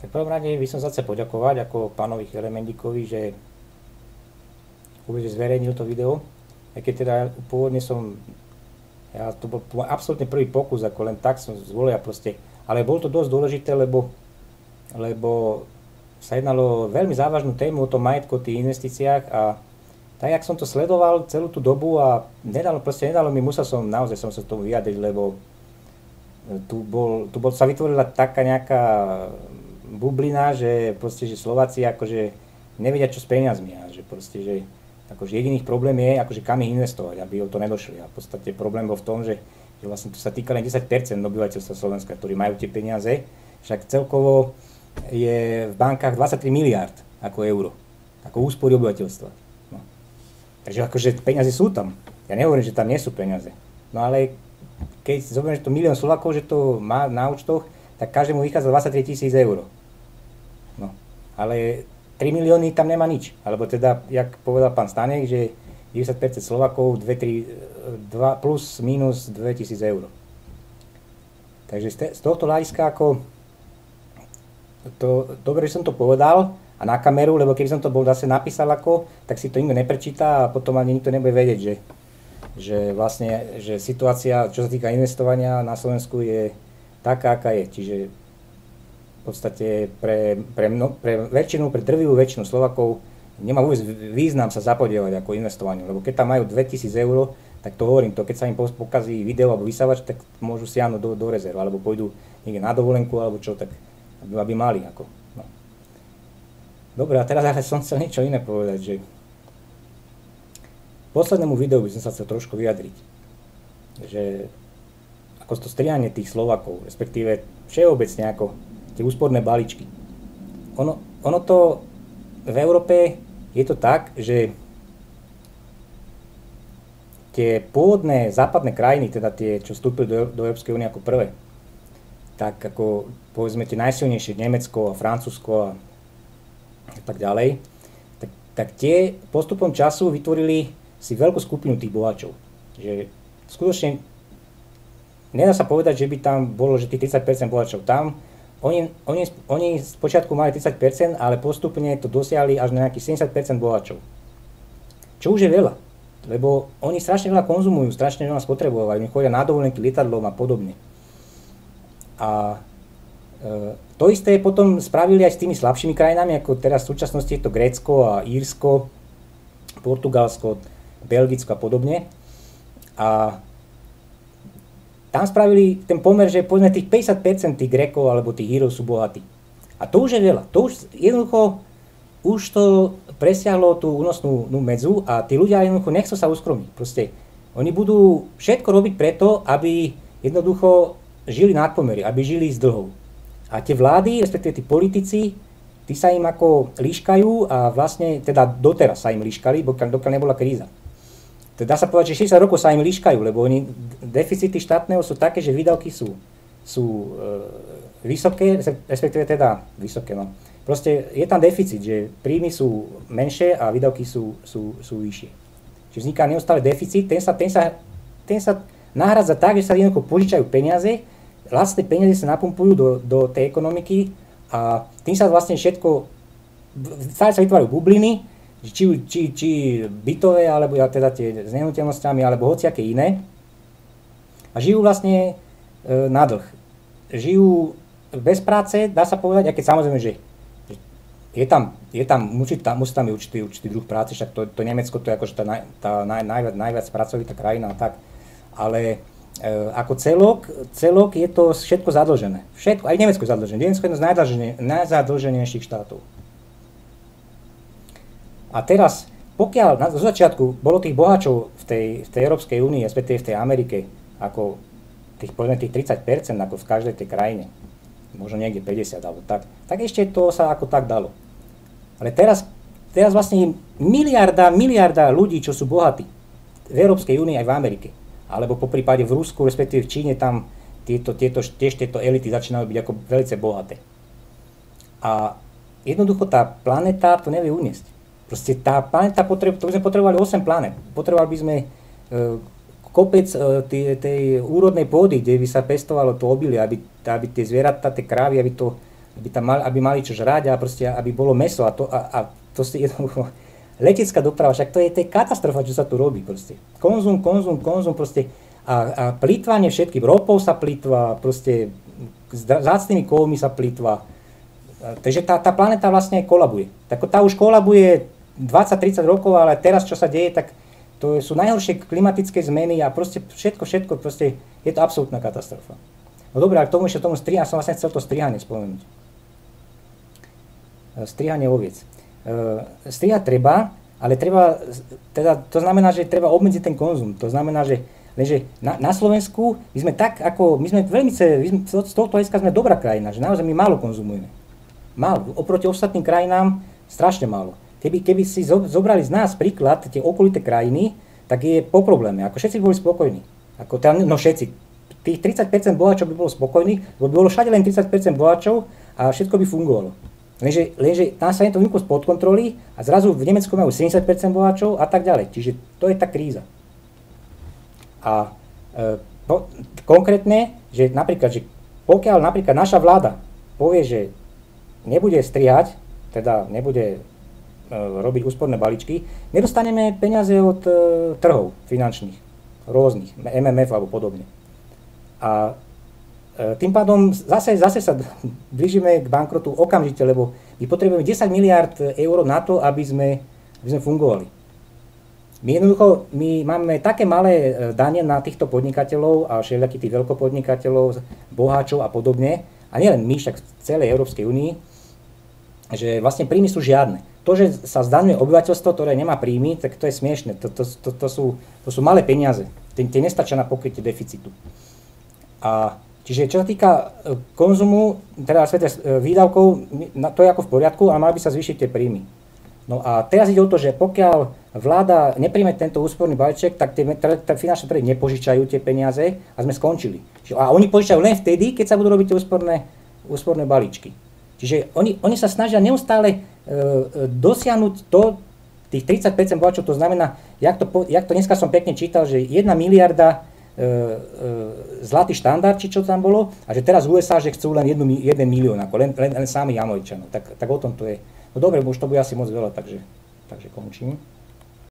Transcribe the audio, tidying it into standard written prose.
Tak v prvom rade by som sa chcel poďakovať ako pánovi Elemendikovi, že vôbec zverejnil to video. Aj keď teda pôvodne to bol absolútne prvý pokus, ako len tak som zvolil proste. Ale bolo to dosť dôležité, lebo sa jednalo o veľmi závažnú tému o tom majetku, o tých investíciách a tak, jak som to sledoval celú tú dobu a nedalo mi, naozaj som sa tomu vyjadriť, lebo sa vytvorila taká nejaká bublina, že proste, že Slováci akože nevedia čo s peniazmi a že proste, že akože jediný problém je, akože kam ich investovať, aby o to nedošli. A v podstate problém bol v tom, že vlastne to sa týka len 10% obyvateľstva Slovenska, ktorí majú tie peniaze, však celkovo je v bankách 23 miliárd ako euro, ako úspory obyvateľstva. No. Takže akože peniaze sú tam. Ja nehovorím, že tam nie sú peniaze. No ale keď si zoberieme, že to milión Slovákov, že to má na účtoch, tak každému vychádza 23 000 eur. No. Ale 3 milióny tam nemá nič. Alebo teda, jak povedal pán Stanek, že 90% Slovákov plus minus 2000 eur. Takže z tohto hľadiska dobre, že som to povedal a na kameru, lebo keby som to bol zase napísal tak si to nikto neprečíta a potom ani nikto nebude vedieť, že vlastne, že situácia, čo sa týka investovania na Slovensku je taká, aká je. Čiže v podstate pre drvivú väčšinu Slovákov nemá vôbec význam sa zapodievať ako investovaniu, lebo keď tam majú 2000 eur, tak to hovorím, keď sa im pokazí video alebo vysávač, tak môžu siahnuť do rezerv, alebo pôjdu niekde na dovolenku, alebo čo, tak aby mali. No. Dobre, a teraz ale som chcel niečo iné povedať, že poslednému videu by som sa chcel trošku vyjadriť, že ako to strihanie tých Slovákov, respektíve všeobecne ako tie úsporné balíčky. Ono to v Európe je to tak, že tie pôvodné západné krajiny, teda tie, čo vstúpili do Európskej únie ako prvé, tak ako povedzme tie najsilnejšie, Nemecko a Francúzsko a tak ďalej, tak tie postupom času vytvorili si veľkú skupinu tých boháčov. Že skutočne nedá sa povedať, že by tam bolo, že tých 30% boháčov tam. Oni spočiatku mali 30%, ale postupne to dosiahli až na nejakých 70% boháčov. Čo už je veľa, lebo oni strašne veľa konzumujú, strašne veľa spotrebujú, oni chodia na dovolenky lietadlom a podobne. A to isté potom spravili aj s tými slabšími krajinami, ako teraz v súčasnosti je to Grécko a Írsko, Portugalsko, Belgicko a podobne. A tam spravili ten pomer, že povedzme tých 50% tých Grékov alebo tých Írov sú bohatí. A to už je veľa. To už jednoducho to presiahlo tú únosnú medzu a tí ľudia jednoducho nechcú sa uskromiť. Proste oni budú všetko robiť preto, aby jednoducho žili nadpomery, aby žili z dlhov. A tie vlády, respektíve tí politici, tí sa im ako líškajú a vlastne teda doteraz sa im líškali, dokiaľ nebola kríza. Teda dá sa povedať, že 60 rokov sa im líškajú, lebo deficity štátneho sú také, že výdavky sú vysoké, respektíve teda vysoké, no. Proste je tam deficit, že príjmy sú menšie a výdavky sú vyššie. Čiže vzniká neustále deficit, ten sa nahradza tak, že sa jednoducho požičajú peniaze, vlastné peniaze sa napumpujú do tej ekonomiky a tým sa vlastne všetko, stále sa vytvárajú bubliny, či bytové, alebo teda tie s nehnuteľnosťami, alebo hociaké iné. A žijú vlastne na dlh. Žijú bez práce, dá sa povedať, aj keď samozrejme, že musí tam byť určitý druh práce, však to Nemecko to je akože tá najviac pracovitá krajina a tak. Ale ako celok je to všetko zadlžené. Všetko, aj Nemecko je zadlžené. Nemecko je jedno z najzadlženejších štátov. A teraz, pokiaľ zo začiatku bolo tých boháčov v tej Európskej únii, respektíve v tej Amerike, ako tých 30%, ako v každej tej krajine, možno niekde 50 alebo tak ešte to sa ako tak dalo. Ale teraz vlastne miliarda ľudí, čo sú bohatí v Európskej únii aj v Amerike, alebo po prípade v Rusku, respektíve v Číne, tam tieto elity začínajú byť ako veľmi bohaté. A jednoducho tá planéta to nevie uniesť. Proste tá planéta to by sme potrebovali 8 planét. Potrebovali by sme kopec tej úrodnej pôdy, kde by sa pestovalo to obilie, aby tie zvieratá, tie krávy, aby to aby mali čo žrať a proste, aby bolo mäso a to si jednoducho, letecká doprava, však to je katastrofa, čo sa tu robí proste. Konzum proste a plýtvanie všetkým, ropou sa plýtva, proste vzácnymi kovmi sa plýtva. Takže tá planéta vlastne kolabuje. Tá už kolabuje 20-30 rokov, ale teraz čo sa deje, tak to sú najhoršie klimatické zmeny a proste všetko, proste je to absolútna katastrofa. No dobré, ale k tomu ja som vlastne chcel to strihanie spomenúť. Strihanie oviec. Strihať treba, ale treba, teda to znamená, že treba obmedziť ten konzum. To znamená, že lenže na Slovensku my sme veľmi, z tohto hľadiska sme dobrá krajina, že naozaj my málo konzumujeme. Málo. Oproti ostatným krajinám strašne málo. Keby si zobrali z nás príklad, tie okolité krajiny, tak je po probléme. Ako všetci boli spokojní. Všetci. Tých 30% boháčov by bolo spokojných, by bolo všade len 30% boháčov a všetko by fungovalo. Lenže tam sa je to vymklo spod kontroly a zrazu v Nemecku majú 70% boháčov a tak ďalej. Čiže to je tá kríza. A konkrétne, že pokiaľ napríklad naša vláda povie, že nebude strihať, teda nebude robiť úsporné balíčky, nedostaneme peniaze od trhov finančných, rôznych, MMF alebo podobne. A tým pádom zase sa blížime k bankrotu okamžite, lebo my potrebujeme 10 miliard eur na to, aby sme fungovali. My máme také malé dane na týchto podnikateľov a všelijakých tých veľkopodnikateľov, boháčov a podobne, a nielen my, však v celej Európskej únii, že vlastne príjmy sú žiadne. To, že sa zdaňuje obyvateľstvo, ktoré nemá príjmy, tak to je smiešne. To sú malé peniaze. Tie nestačia na pokrytie deficitu. A čiže čo sa týka konzumu, teda výdavkov, to je ako v poriadku, ale mali by sa zvýšiť tie príjmy. No a teraz ide o to, že pokiaľ vláda nepríjme tento úsporný balíček, tak tie finančné trhy nepožičajú tie peniaze a sme skončili. A oni požičajú len vtedy, keď sa budú robiť tie úsporné balíčky. Čiže oni sa snažia neustále dosiahnuť tých 30% boháčov, to znamená, jak to dneska som pekne čítal, že 1 miliarda zlatý štandard, či čo tam bolo, a že teraz v USA, že chcú len 1 milión, ako len sami Američanov. Tak o tom to je. No dobre, už to bude asi moc veľa, takže končím.